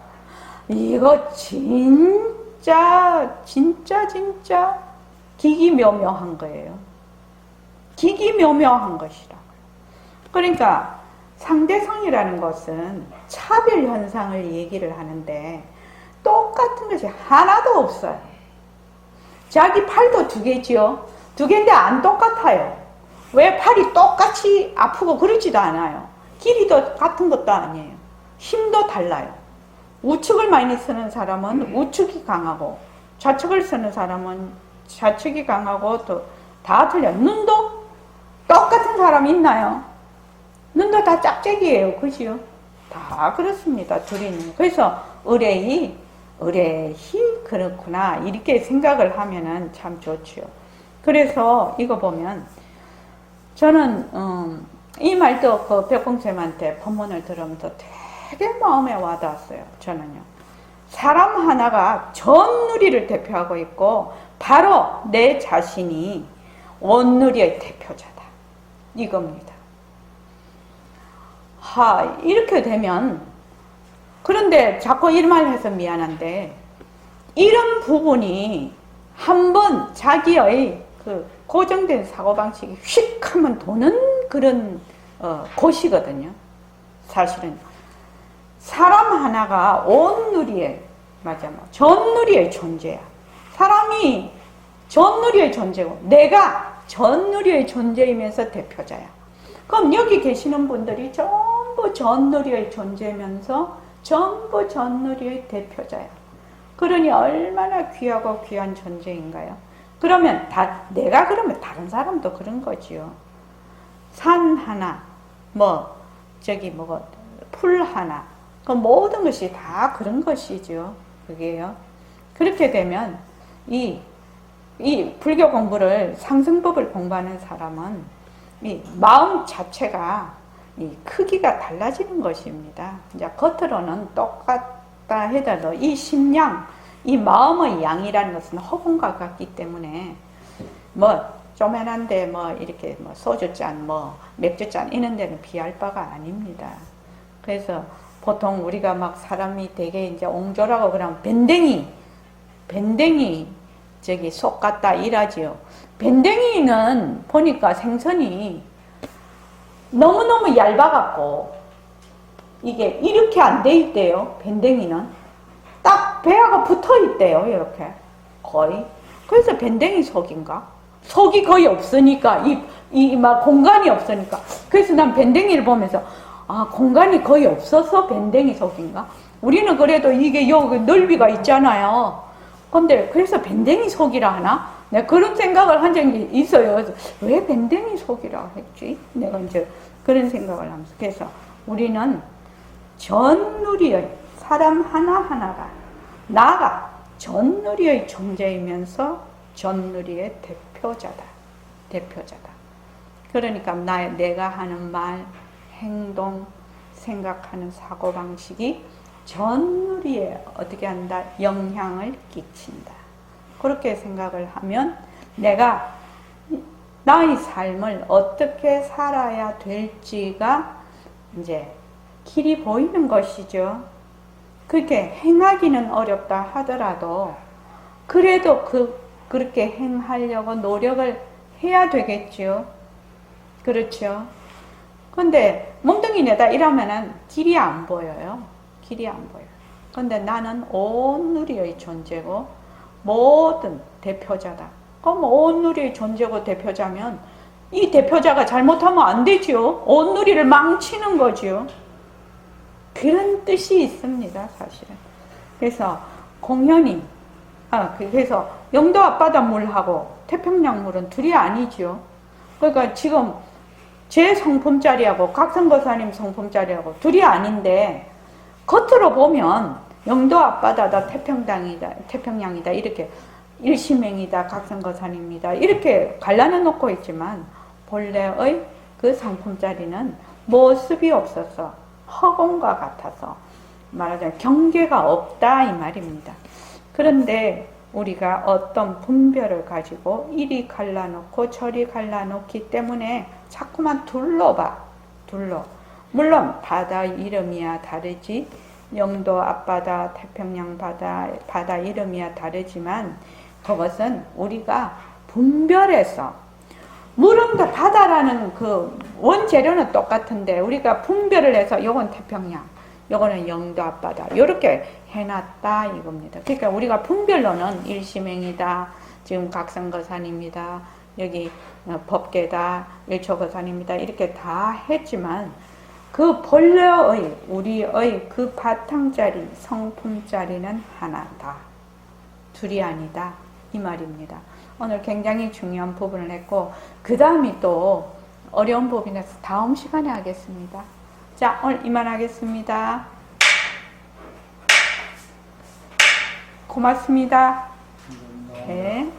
이거 진짜 기기묘묘한 거예요. 기기묘묘한 것이라고요. 그러니까 상대성이라는 것은 차별 현상을 얘기를 하는데 똑같은 것이 하나도 없어요. 자기 팔도 두 개지요. 두 개인데 안 똑같아요. 왜 팔이 똑같이 아프고 그러지도 않아요. 길이도 같은 것도 아니에요. 힘도 달라요. 우측을 많이 쓰는 사람은 우측이 강하고 좌측을 쓰는 사람은 좌측이 강하고 또 다 틀려요. 눈도 똑같은 사람이 있나요? 눈도 다 짝짝이에요. 그죠? 다 그렇습니다. 둘이는. 그래서 의뢰히 그렇구나 이렇게 생각을 하면은 참 좋죠. 그래서 이거 보면 저는 이 말도 그 백공쌤한테 법문을 들으면서 되게 마음에 와닿았어요. 저는요. 사람 하나가 전 누리를 대표하고 있고 바로 내 자신이 온 누리의 대표자다. 이겁니다. 이렇게 되면 그런데 자꾸 이런 말 해서 미안한데 이런 부분이 한번 자기의 그 고정된 사고방식이 휙 하면 도는 그런 곳이거든요. 사실은 사람 하나가 온 누리의 전 누리의 존재야. 사람이 전 누리의 존재고 내가 전 누리의 존재이면서 대표자야. 그럼 여기 계시는 분들이 전부 전 누리의 존재면서 전부 전 누리의 대표자야. 그러니 얼마나 귀하고 귀한 존재인가요? 그러면 내가 그러면 다른 사람도 그런 거지요. 산 하나, 풀 하나, 그 모든 것이 다 그런 것이죠. 그게요. 그렇게 되면 이 불교 공부를 상승법을 공부하는 사람은 이 마음 자체가 이 크기가 달라지는 것입니다. 이제 겉으로는 똑같다 해도 이 심량, 이 마음의 양이라는 것은 허공과 같기 때문에 쪼매난데 이렇게 소주잔, 맥주잔 이런 데는 비할 바가 아닙니다. 그래서 보통 우리가 막 사람이 되게 이제 옹졸하고 그러면 밴댕이 속 같다 이라지요. 밴댕이는 보니까 생선이 너무너무 얇아갖고 이게 이렇게 안 돼 있대요. 밴댕이는 딱 배하고 붙어 있대요. 이렇게 거의. 그래서 밴댕이 속인가? 속이 거의 없으니까 막 공간이 없으니까. 그래서 난 밴댕이를 보면서 공간이 거의 없어서 밴댕이 속인가? 우리는 그래도 이게 여기 넓이가 있잖아요. 근데 그래서 밴댕이 속이라 하나? 내가 그런 생각을 한 적이 있어요. 그래서 왜 밴댕이 속이라 했지? 내가 이제 그런 생각을 하면서. 그래서 우리는 전누리의 사람 하나하나가 나가 전누리의 존재이면서 전누리의 대표자다. 대표자다. 그러니까 내가 하는 말, 행동, 생각하는 사고방식이 전누리에 어떻게 한다? 영향을 끼친다. 그렇게 생각을 하면 내가 나의 삶을 어떻게 살아야 될지가 이제 길이 보이는 것이죠. 그렇게 행하기는 어렵다 하더라도 그래도 그렇게 행하려고 노력을 해야 되겠죠. 그렇죠. 근데 멍덩이 내다 이러면은 길이 안 보여요. 길이 안 보여요. 근데 나는 온 누리의 존재고 모든 대표자다. 그럼 온 누리의 존재고 대표자면 이 대표자가 잘못하면 안 되죠. 온 누리를 망치는 거죠. 그런 뜻이 있습니다, 사실은. 그래서 공연이, 그래서 영도 앞바다 물하고 태평양 물은 둘이 아니죠. 그러니까 지금 제 성품짜리하고 각성거사님 성품짜리하고 둘이 아닌데, 겉으로 보면 영도 앞바다다, 태평양이다, 이렇게 일시맹이다, 각성거사님이다, 이렇게 갈라져 놓고 있지만, 본래의 그 성품짜리는 모습이 없어서 허공과 같아서 말하자면 경계가 없다 이 말입니다. 그런데 우리가 어떤 분별을 가지고 이리 갈라놓고 저리 갈라놓기 때문에 자꾸만 둘러봐. 물론 바다 이름이야 다르지, 영도 앞바다, 태평양 바다 이름이야 다르지만 그것은 우리가 분별해서, 물은 다 바다라는 그 원재료는 똑같은데 우리가 분별을 해서 요건 태평양, 요거는 영도 앞바다 이렇게 해놨다 이겁니다. 그러니까 우리가 분별로는 일시맹이다, 지금 각성거산입니다, 여기 법계다, 일초거산입니다 이렇게 다 했지만 그 본래의 우리의 그 바탕자리, 성품자리는 하나다. 둘이 아니다 이 말입니다. 오늘 굉장히 중요한 부분을 했고 그 다음이 또 어려운 부분이라서 다음 시간에 하겠습니다. 자, 오늘 이만하겠습니다. 고맙습니다. 네.